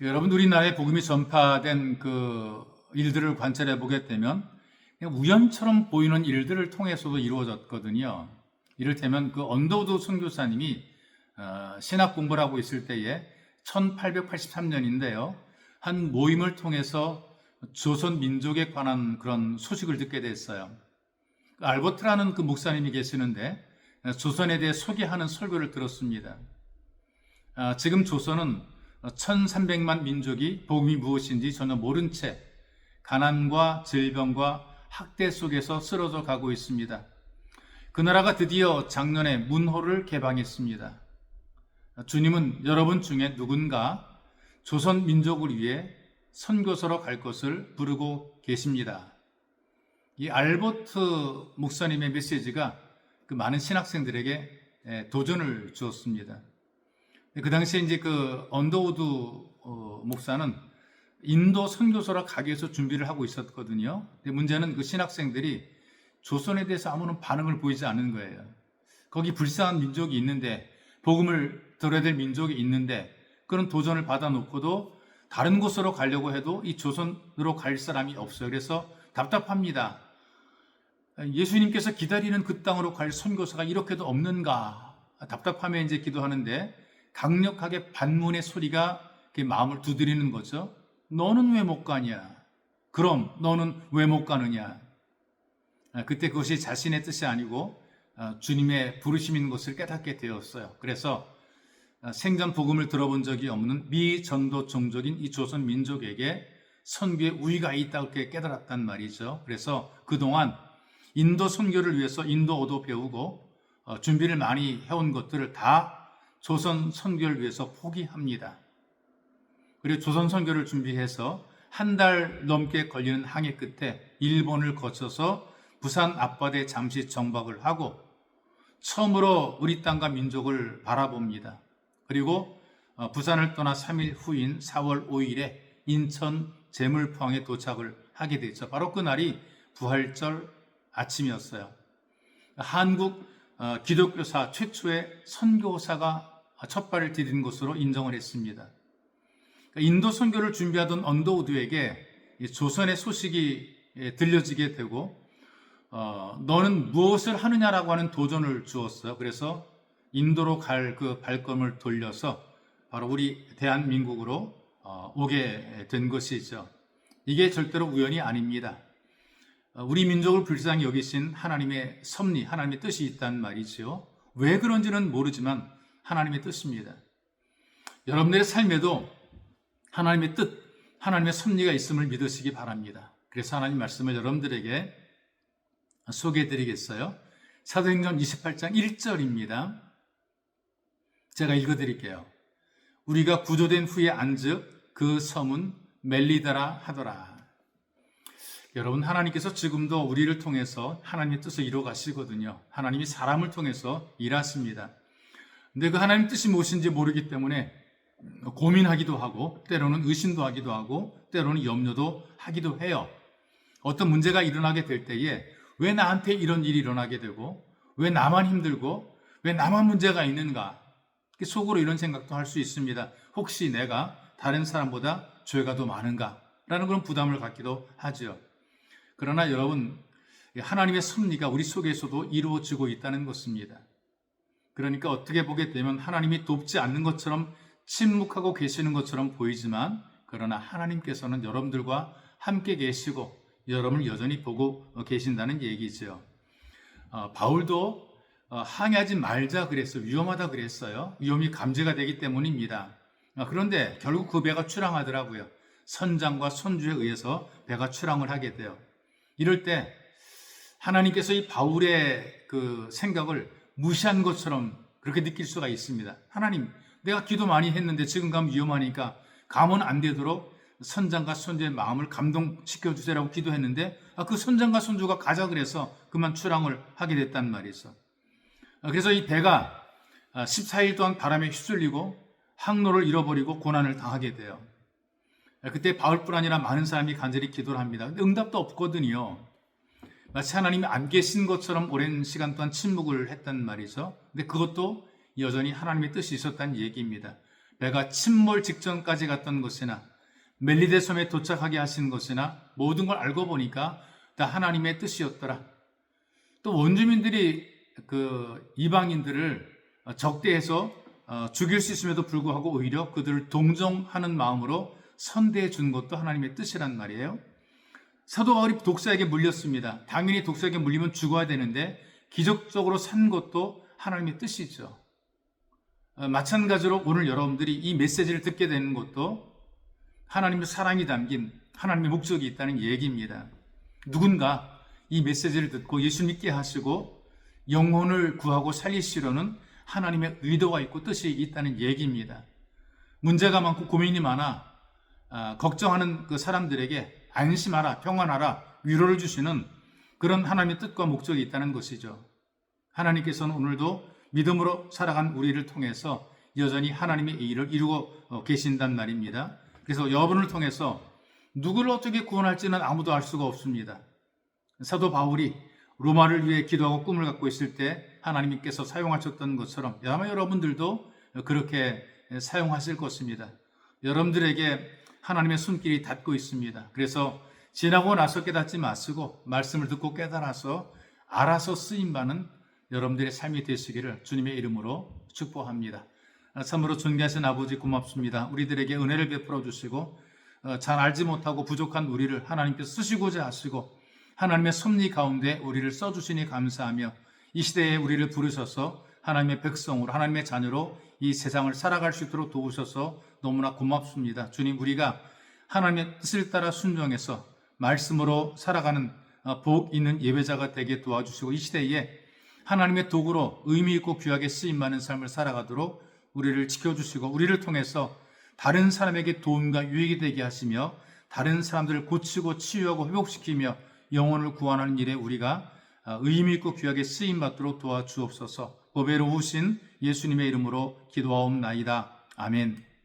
여러분 우리나라에 복음이 전파된 일들을 관찰해 보게 되면 그냥 우연처럼 보이는 일들을 통해서도 이루어졌거든요. 이를테면 언더우드 선교사님이 신학 공부를 하고 있을 때에 1883년인데요. 한 모임을 통해서 조선 민족에 관한 그런 소식을 듣게 됐어요. 알버트라는 목사님이 계시는데 조선에 대해 소개하는 설교를 들었습니다. 지금 조선은 1300만 민족이 복음이 무엇인지 전혀 모른 채 가난과 질병과 학대 속에서 쓰러져 가고 있습니다. 그 나라가 드디어 작년에 문호를 개방했습니다. 주님은 여러분 중에 누군가 조선 민족을 위해 선교사로 갈 것을 부르고 계십니다. 이 알버트 목사님의 메시지가 많은 신학생들에게 도전을 주었습니다. 그 당시에 이제 언더우드 목사는 인도 선교사로 가기 위해서 준비를 하고 있었거든요. 근데 문제는 신학생들이 조선에 대해서 아무런 반응을 보이지 않는 거예요. 거기 불쌍한 민족이 있는데, 복음을 들어야 될 민족이 있는데, 그런 도전을 받아놓고도 다른 곳으로 가려고 해도 이 조선으로 갈 사람이 없어요. 그래서 답답합니다. 예수님께서 기다리는 그 땅으로 갈 선교사가 이렇게도 없는가? 답답하며 이제 기도하는데 강력하게 반문의 소리가 마음을 두드리는 거죠. 너는 왜 못 가냐? 그럼 너는 왜 못 가느냐? 그때 그것이 자신의 뜻이 아니고 주님의 부르심인 것을 깨닫게 되었어요. 그래서 생전 복음을 들어본 적이 없는 미전도 종족인 이 조선 민족에게 선교의 우위가 있다고 깨달았단 말이죠. 그래서 그동안 인도 선교를 위해서 인도어도 배우고 준비를 많이 해온 것들을 다 조선 선교를 위해서 포기합니다. 그리고 조선 선교를 준비해서 한 달 넘게 걸리는 항해 끝에 일본을 거쳐서 부산 앞바다에 잠시 정박을 하고 처음으로 우리 땅과 민족을 바라봅니다. 그리고 부산을 떠나 3일 후인 4월 5일에 인천 제물포항에 도착을 하게 되죠. 바로 그날이 부활절 아침이었어요. 한국 기독교사 최초의 선교사가 첫 발을 디딘 것으로 인정을 했습니다. 인도 선교를 준비하던 언더우드에게 조선의 소식이 들려지게 되고 너는 무엇을 하느냐라고 하는 도전을 주었어요. 그래서 인도로 갈 발걸음을 돌려서 바로 우리 대한민국으로 오게 된 것이죠. 이게 절대로 우연이 아닙니다. 우리 민족을 불쌍히 여기신 하나님의 섭리, 하나님의 뜻이 있단 말이죠. 왜 그런지는 모르지만 하나님의 뜻입니다. 여러분들의 삶에도 하나님의 뜻, 하나님의 섭리가 있음을 믿으시기 바랍니다. 그래서 하나님 말씀을 여러분들에게 소개해드리겠어요. 사도행전 28장 1절입니다. 제가 읽어드릴게요. 우리가 구조된 후에 안즉 그 섬은 멜리다라 하더라. 여러분, 하나님께서 지금도 우리를 통해서 하나님의 뜻을 이루어 가시거든요. 하나님이 사람을 통해서 일하십니다. 근데 그 하나님 뜻이 무엇인지 모르기 때문에 고민하기도 하고 때로는 의심도 하기도 하고 때로는 염려도 하기도 해요. 어떤 문제가 일어나게 될 때에 왜 나한테 이런 일이 일어나게 되고 왜 나만 힘들고 왜 나만 문제가 있는가? 속으로 이런 생각도 할 수 있습니다. 혹시 내가 다른 사람보다 죄가 더 많은가? 라는 그런 부담을 갖기도 하죠. 그러나 여러분, 하나님의 섭리가 우리 속에서도 이루어지고 있다는 것입니다. 그러니까 어떻게 보게 되면 하나님이 돕지 않는 것처럼 침묵하고 계시는 것처럼 보이지만 그러나 하나님께서는 여러분들과 함께 계시고 여러분을 여전히 보고 계신다는 얘기죠. 바울도 항해하지 말자 그랬어요. 위험하다 그랬어요. 위험이 감지가 되기 때문입니다. 그런데 결국 그 배가 출항하더라고요. 선장과 선주에 의해서 배가 출항을 하게 돼요. 이럴 때 하나님께서 이 바울의 생각을 무시한 것처럼 그렇게 느낄 수가 있습니다. 하나님, 내가 기도 많이 했는데 지금 가면 위험하니까 가면 안 되도록 선장과 선주의 마음을 감동시켜 주세요라고 기도했는데 그 선장과 선주가 가자 그래서 그만 출항을 하게 됐단 말이죠. 그래서 이 배가 14일 동안 바람에 휩쓸리고 항로를 잃어버리고 고난을 당하게 돼요. 그때 바울뿐 아니라 많은 사람이 간절히 기도를 합니다. 근데 응답도 없거든요. 마치 하나님이 안 계신 것처럼 오랜 시간 동안 침묵을 했단 말이죠. 근데 그것도 여전히 하나님의 뜻이 있었다는 얘기입니다. 배가 침몰 직전까지 갔던 것이나 멜리데 섬에 도착하게 하신 것이나 모든 걸 알고 보니까 다 하나님의 뜻이었더라. 또 원주민들이 그 이방인들을 적대해서 죽일 수 있음에도 불구하고 오히려 그들을 동정하는 마음으로 선대해 준 것도 하나님의 뜻이란 말이에요. 사도 바울이 독사에게 물렸습니다. 당연히 독사에게 물리면 죽어야 되는데 기적적으로 산 것도 하나님의 뜻이죠. 마찬가지로 오늘 여러분들이 이 메시지를 듣게 되는 것도 하나님의 사랑이 담긴 하나님의 목적이 있다는 얘기입니다. 누군가 이 메시지를 듣고 예수 믿게 하시고 영혼을 구하고 살리시려는 하나님의 의도가 있고 뜻이 있다는 얘기입니다. 문제가 많고 고민이 많아 걱정하는 그 사람들에게 안심하라, 평안하라, 위로를 주시는 그런 하나님의 뜻과 목적이 있다는 것이죠. 하나님께서는 오늘도 믿음으로 살아간 우리를 통해서 여전히 하나님의 일을 이루고 계신단 말입니다. 그래서 여러분을 통해서 누구를 어떻게 구원할지는 아무도 알 수가 없습니다. 사도 바울이 로마를 위해 기도하고 꿈을 갖고 있을 때 하나님께서 사용하셨던 것처럼 아마 여러분들도 그렇게 사용하실 것입니다. 여러분들에게 하나님의 손길이 닿고 있습니다. 그래서 지나고 나서 깨닫지 마시고 말씀을 듣고 깨달아서 알아서 쓰임받는 여러분들의 삶이 되시기를 주님의 이름으로 축복합니다. 참으로 존귀하신 아버지 고맙습니다. 우리들에게 은혜를 베풀어 주시고 잘 알지 못하고 부족한 우리를 하나님께서 쓰시고자 하시고 하나님의 섭리 가운데 우리를 써주시니 감사하며 이 시대에 우리를 부르셔서 하나님의 백성으로 하나님의 자녀로 이 세상을 살아갈 수 있도록 도우셔서 너무나 고맙습니다. 주님, 우리가 하나님의 뜻을 따라 순종해서 말씀으로 살아가는 복 있는 예배자가 되게 도와주시고 이 시대에 하나님의 도구로 의미 있고 귀하게 쓰임받는 삶을 살아가도록 우리를 지켜주시고 우리를 통해서 다른 사람에게 도움과 유익이 되게 하시며 다른 사람들을 고치고 치유하고 회복시키며 영혼을 구원하는 일에 우리가 의미 있고 귀하게 쓰임받도록 도와주옵소서. 보배로우신 예수님의 이름으로 기도하옵나이다. 아멘.